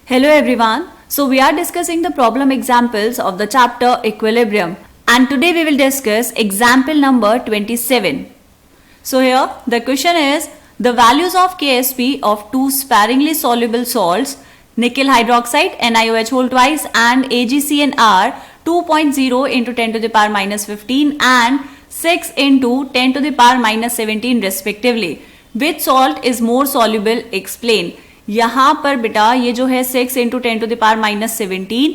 Hello everyone. So we are discussing the problem examples of the chapter equilibrium, and today we will discuss example number 27. So here the question is the values of Ksp of two sparingly soluble salts nickel hydroxide NiOH whole twice and AgCN are 2.0 into 10 to the power minus 15 and 6 into 10 to the power minus 17 respectively. Which salt is more soluble? Explain. यहाँ पर बेटा ये जो है 6 into 10 to the power minus 17,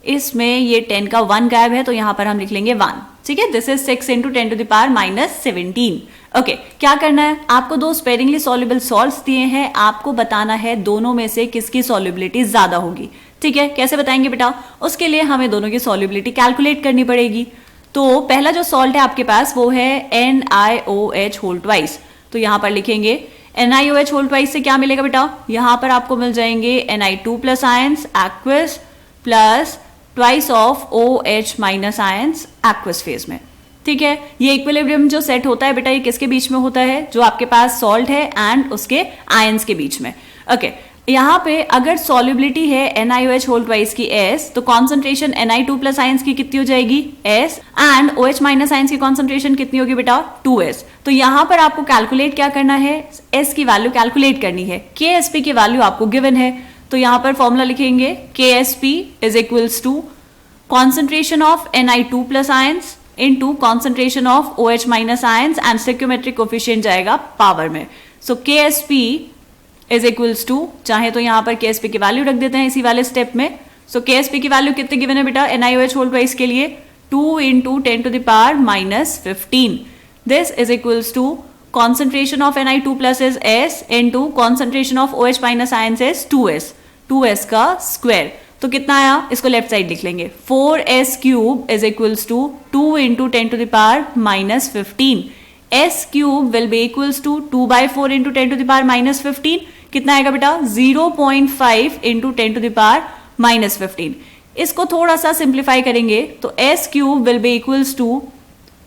इसमें ये 10 का 1 गायब है तो यहाँ पर हम लिख लेंगे 1. ठीक है, this is 6 into 10 to the power minus 17. Okay, क्या करना है, आपको दो स्पेरिंगली सॉल्युबल सॉल्ट्स दिए हैं, आपको बताना है दोनों में से किसकी सॉल्युबिलिटी ज्यादा होगी. ठीक है, कैसे बताएंगे बेटा, उसके लिए हमें दोनों की सॉल्युबिलिटी कैलकुलेट करनी पड़ेगी. तो पहला जो सॉल्ट है आपके पास वो है NiOH होल ट्वाइस. तो यहाँ पर लिखेंगे NiOH होल ट्वाइस से क्या मिलेगा बेटा, यहां पर आपको मिल जाएंगे Ni2 plus ions aqueous plus twice of OH minus ions aqueous phase में. ठीक है, ये इक्विलिब्रियम जो सेट होता है बेटा ये किसके बीच में होता है, जो आपके पास सॉल्ट है एंड उसके आयंस के बीच में. ओके, यहाँ पे अगर सॉल्युबिलिटी है NiOH होल ट्वाइस की S, तो कॉन्सेंट्रेशन Ni2 प्लस आयंस की कितनी हो जाएगी S and OH minus ions की कॉन्सेंट्रेशन कितनी होगी बेटा 2S. तो यहाँ पर आपको कैलकुलेट क्या करना है, S की वैल्यू कैलकुलेट करनी है. Ksp की वैल्यू आपको गिवन है, तो यहाँ पर फॉर्मूला लिखेंगे Ksp is equals to concentration of Ni2 plus ions into concentration of OH minus ions and stoichiometric coefficient जाएगा पावर में. So Ksp is equals to, चाहे तो यहाँ पर Ksp की वैल्यू रख देते हैं इसी वाले स्टेप में. सो Ksp की वैल्यू कितने गिवन है बेटा NiOH होल ट्वाइस के लिए 2 into 10 to the power minus 15. This is equals to concentration of Ni2 plus is S into concentration of OH minus ions is 2S का square. तो कितना आया, इसको लेफ्ट साइड लिख लेंगे 4S cube is equals to 2 into 10 to the power minus 15. S cube will be equals to 2/4 into 10 to the power minus 15. कितना आएगा बेटा 0.5 into 10 to the power minus 15. इसको थोड़ा सा सिंप्लीफाई करेंगे तो S cube will be equals to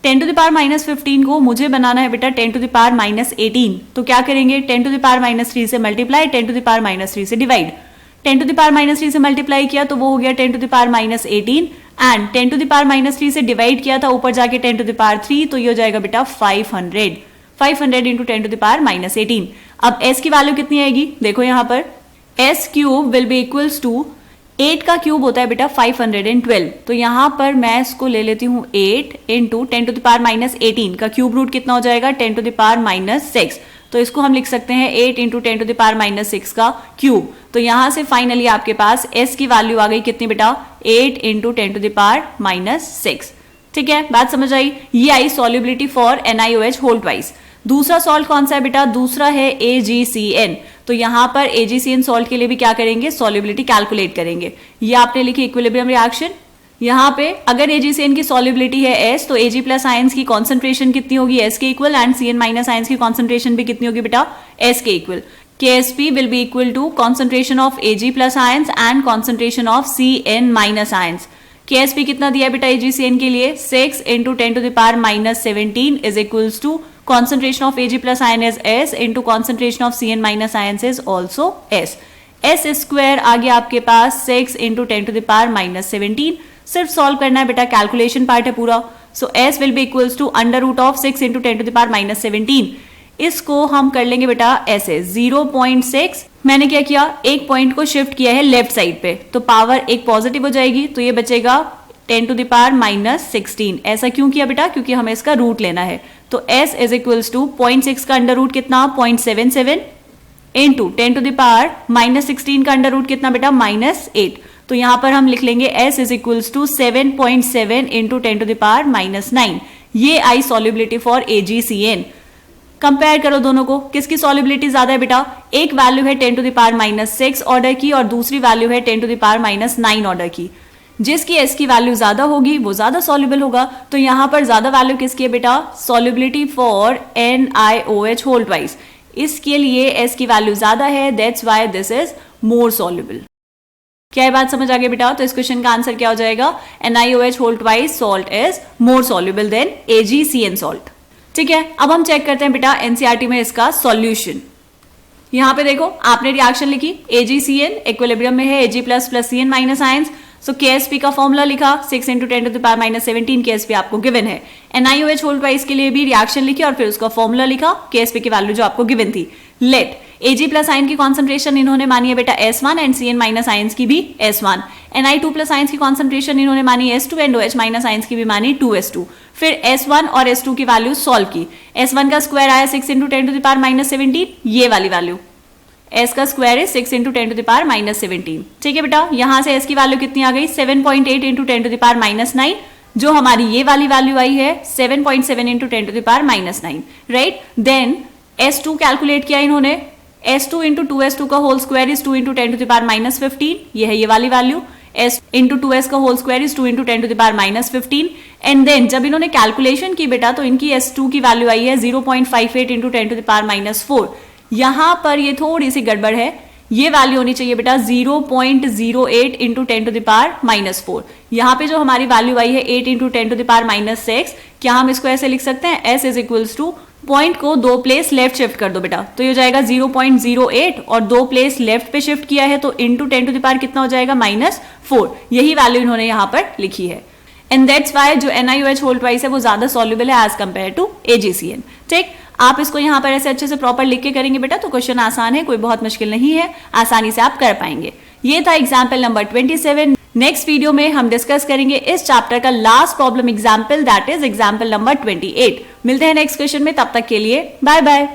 10 to the power minus 15 को मुझे बनाना है बेटा 10 टू द पावर माइनस 18. तो क्या करेंगे 10 टू द पावर माइनस 3 से multiply, 10 to the power minus 3 से divide. 10 to the power minus 3 से मल्टीप्लाई किया तो वो हो गया 10 to the power minus 18 and 10 to the power minus 3 से डिवाइड किया था ऊपर जाके 10 टू द पावर 3, तो ये हो जाएगा बेटा 500 into 10 to the power minus 18. अब S की वैल्यू कितनी आएगी, देखो यहाँ पर S cube will be equals to 8 का क्यूब होता है बेटा 512. तो यहाँ पर मैं इसको ले लेती हूँ 8 into 10 to the power minus 18 का क्यूब रूट कितना हो जाएगा 10 टू द पावर माइनस 6. तो इसको हम लिख सकते हैं 8 into 10 to the power minus 6 का क्यूब. तो यहाँ से फाइनली आपके पास S की वैल्यू आ गई कितनी बेटा 8 into 10 to the power minus 6. ठीक है, बात समझ आई. ये आई solubility for NiOH whole twice. दूसरा सॉल्ट कौन सा है बेटा, दूसरा है AgCN. तो यहाँ पर AgCN सॉल्ट के लिए भी क्या करेंगे, सॉल्युबिलिटी कैलकुलेट करेंगे. ये आपने लिखी इक्विलिब्रियम रिएक्शन. यहाँ पे अगर AgCN की सॉल्युबिलिटी है S, तो Ag प्लस आयंस की कॉन्सेंट्रेशन कितनी होगी S के equal and Cn minus ions की कॉन्सेंट्रेशन भी कितनी होगी बेटा S के equal. Ksp will be equal to concentration of Ag plus ions and concentration of Cn minus ions. Ksp कितना दिया बेटा AgCN के लिए 6 into 10 to the power minus 17 is equals to concentration of Ag plus ion is S into concentration of Cn minus ions is also S. S square आ गया आपके पास 6 into 10 to the power minus 17. सिर्फ solve करना है बेटा, calculation part है पूरा. So S will be equals to under root of 6 into 10 to the power minus 17. इसको हम कर लेंगे बेटा ऐसे 0.6. मैंने क्या किया, एक पॉइंट को शिफ्ट किया है लेफ्ट साइड पे, तो पावर एक पॉजिटिव हो जाएगी, तो ये बचेगा 10 टू द पावर माइनस 16. ऐसा क्यों किया बेटा, क्योंकि हमें इसका रूट लेना है. तो S इज इक्वल्स टू 0.6 का अंडर रूट कितना 0.77 into 10 to the power minus 16 का अंडर रूट कितना बेटा माइनस 8. तो यहां पर हम लिख लेंगे S is equals to 7.7 into 10 to the power minus 9. ये आई सॉल्युबिलिटी फॉर AgCN. कंपेयर करो दोनों को, किसकी सॉल्युबिलिटी ज्यादा है बेटा, एक वैल्यू है 10 to the power minus 6 order की और दूसरी वैल्यू है 10 to the power minus 9 order की. जिसकी S की वैल्यू ज्यादा होगी वो ज्यादा सॉल्युबल होगा. तो यहां पर ज्यादा वैल्यू किसकी है बेटा, solubility for NiOH whole twice. इसके लिए S की वैल्यू ज्यादा है, that's why this is more soluble. क्या ये बात समझ आ गई बेटा. तो इस क्वेश्चन का आंसर क्या हो जाएगा, NiOH whole twice salt is more soluble than AgCN salt. ठीक है, अब हम चेक करते हैं बेटा NCERT में इसका सॉल्यूशन. यहाँ पे देखो आपने रिएक्शन लिखी AgCN इक्विलिब्रियम में है Ag plus plus Cn minus ions, so KSP का फॉर्मूला लिखा 6 × 10⁻⁻17 KSP आपको गिवन है। NiOH होल ट्वाइस के लिए भी रिएक्शन लिखी और फिर उसका फॉर्मूला लिखा KSP की वैल्यू जो आपको गिवन थी। लेट Ag प्लस आयन की कॉन्सेंट्रेशन इन्होंने मानी है बेटा S1 and Cn minus ions की भी S1, Ni2 प्लस आयंस की कॉन्सेंट्रेशन इन्होंने मानी S2 and OH minus ions की भी मानी 2S2। फिर S1 और S2 की वैल्यू सॉल्व की, S1 का स्क्वायर आया 6 × 10⁻⁻17, ये वाली वैल्यू S का स्क्वायर है 6 × 10⁻⁻17। ठीक है बेटा, यहां से S की वैल्यू कितनी आ गई 7.8 × 10⁻�9, जो हमारी ये वाली वैल्यू आई है 7.7 × 10⁻�9, राइट। देन S2 कैलकुलेट किया इन्होंने, S2 × 2S2 का होल स्क्वायर इज 2 × 10⁻15, ये है ये वाली वैल्यू। S × 2S का whole square is 2 × 10⁻15 and then जब इन्होंने कैलकुलेशन की बेटा तो इनकी S2 की वैल्यू आई है 0.58 × 10⁻4। यहां पर ये थोड़ी सी गड़बड़ है, ये वैल्यू होनी चाहिए बेटा 0.08 × 10⁻4। यहाँ पे जो हमारी वैल्यू आई है 8 × 10⁻6, क्या हम इसको ऐसे लिख सकते हैं S = पॉइंट को 2 प्लेस लेफ्ट शिफ्ट कर दो बेटा, तो ये हो जाएगा 0.08 और 2 प्लेस लेफ्ट पे शिफ्ट किया है तो इंटू 10⁻, कितना हो जाएगा -4। यही वैल्यू इन्होंने यहाँ पर लिखी है एंड दैट्स वाई जो NiOH होल ट्वाइस है वो ज्यादा सॉल्युबल है एज कंपेयर टू AgCN। ठीक, आप इसको यहाँ पर ऐसे अच्छे से प्रॉपर लिख के करेंगे बेटा तो क्वेश्चन आसान है, कोई बहुत मुश्किल नहीं है, आसानी से आप कर पाएंगे। ये था एग्जाम्पल नंबर 27। नेक्स्ट वीडियो में हम डिस्कस करेंगे इस चैप्टर का last problem example, that is example number 28। मिलते हैं नेक्स्ट क्वेश्चन में, तब तक के लिए बाय बाय।